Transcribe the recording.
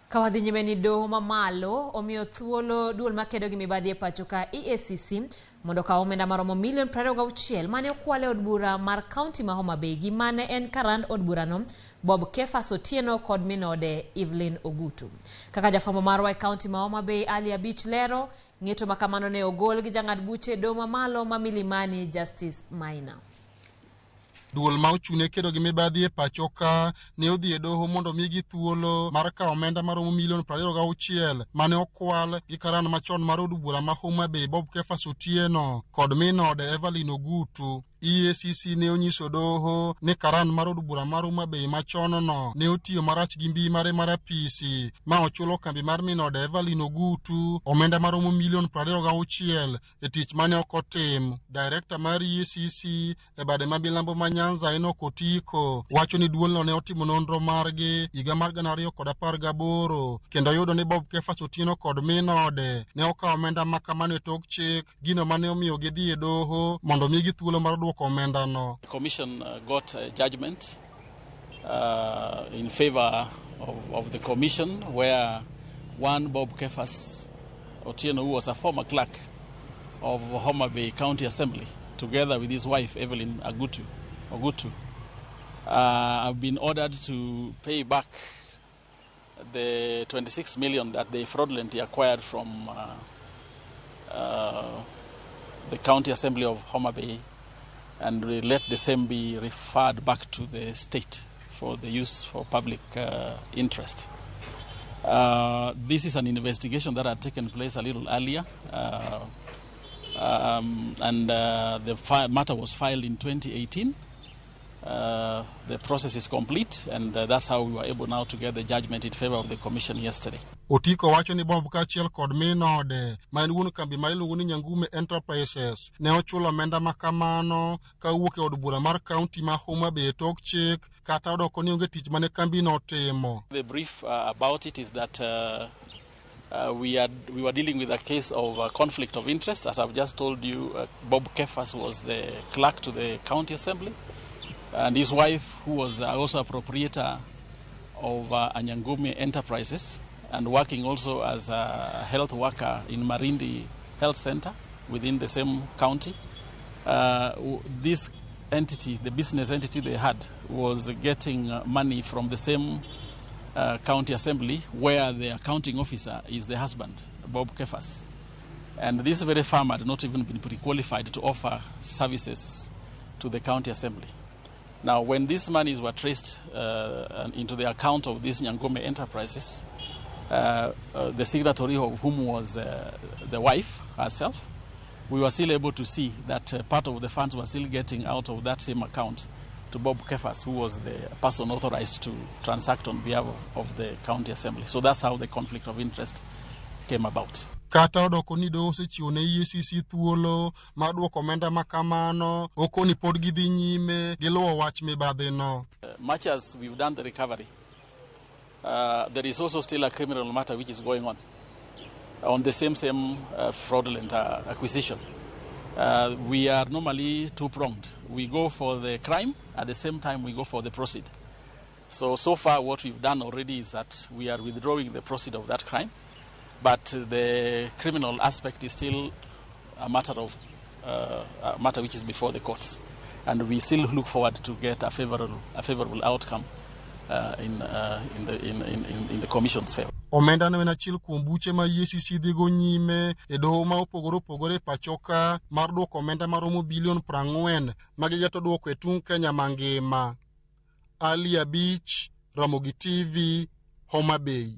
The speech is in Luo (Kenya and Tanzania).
Kawadhi nyime ni Doho mamalo omiyo thuolo duol makedo gi mibadhi e pacho ka EACC mondo kaw omenda maromo milion 26 mane okwale od bura mar kaunti ma Homa Bay gi mane en Karan od burano Bob Kephas Otieno kod minode Evelyn Ogutu. Kaka jafwambo marwa e kaunti ma Homa Bay Ali Beach lero, ng'eto makamano ne ogol gi jang'ad buche Doho mamalo ma Milimani Justice Maina. Duol ma ochune kedo gi mibadhi e pacho ka ne odhi e doho mondo migi thuolo mar kawo omenda maromo milion 26 mane okwal gi Karan machon mar od bura ma Homa Bay Bob Kephas Otieno kod minode Evelyn Ogutu. EACC ne onyiso doho ni Karan mar od bura mar Homa Bay machon no ne otiyo marach gi mbii mare mar apisi ma ochulo kambi mar minode Evelyn Ogutu omenda maromo milion 26 e tich mane ok otim. Director mar EACC e bade ma milambo ma Nyanza Enoch Otiko wacho ni duolno ne otimo nonro margi higa mar 2018 kendo yudo ni Bob Kephas Otieno kod minode ne okawo omenda makamano e tok chik, gino mane omiyo gidhi e doho mondo migi thuolo mar duoko omenda no. The commission got a judgment in favor of the commission where one Bob Kephas Otieno, who was a former clerk of Homa Bay County Assembly, together with his wife Evelyn Ogutu, have been ordered to pay back the 26 million that they fraudulently acquired from the County Assembly of Homa Bay, and let the same be referred back to the state for the use for public interest. This is an investigation that had taken place a little earlier, and the matter was filed in 2018. The process is complete, and that's how we were able now to get the judgment in favor of the commission yesterday. Otiko wacho ni Bob kachiel kod minode ma en wuon kambi ma iluongo ni Nyanguma Enterprises ne ochulo omenda makamano ka wuok e od bura mar kaunti ma Homa Bay tok chik kata odoko ni onge tich mane kambi no timo. The brief about it is that we were dealing with a case of conflict of interest. As I've just told you, Bob Kephas was the clerk to the county assembly, and his wife, who was also a proprietor of Nyanguma Enterprises and working also as a health worker in Marindi Health Center within the same county. This entity, the business entity they had, was getting money from the same county assembly where the accounting officer is the husband, Bob Kephas. And this very firm had not even been pre-qualified to offer services to the county assembly. Now, when these monies were traced into the account of these Nyanguma Enterprises, the signatory of whom was the wife herself, we were still able to see that part of the funds were still getting out of that same account to Bob Kephas, who was the person authorized to transact on behalf of the county assembly. So that's how the conflict of interest came about. Kata odoko ni doho osechiwo ne EACC thuolo mar duoko omenda makamano, oko ni pod gidhi nyime gi luwo wach mibadhi no. Much as we've done the recovery, there is also still a criminal matter which is going on the same fraudulent acquisition. We are normally two-pronged. We go for the crime, at the same time we go for the proceed. So far what we've done already is that we are withdrawing the proceed of that crime, but the criminal aspect is still a matter which is before the courts, and we still look forward to get a favorable outcome in the commission's favor. Omenda no en achiel kuom buche ma EACC dhigo nyime e doho ma opogore pacho ka mar duoko omenda maromo bilion 40 ma gigeto duoko e tung Kenya mangima. Ali Beach, Ramogi TV, Homa Bay.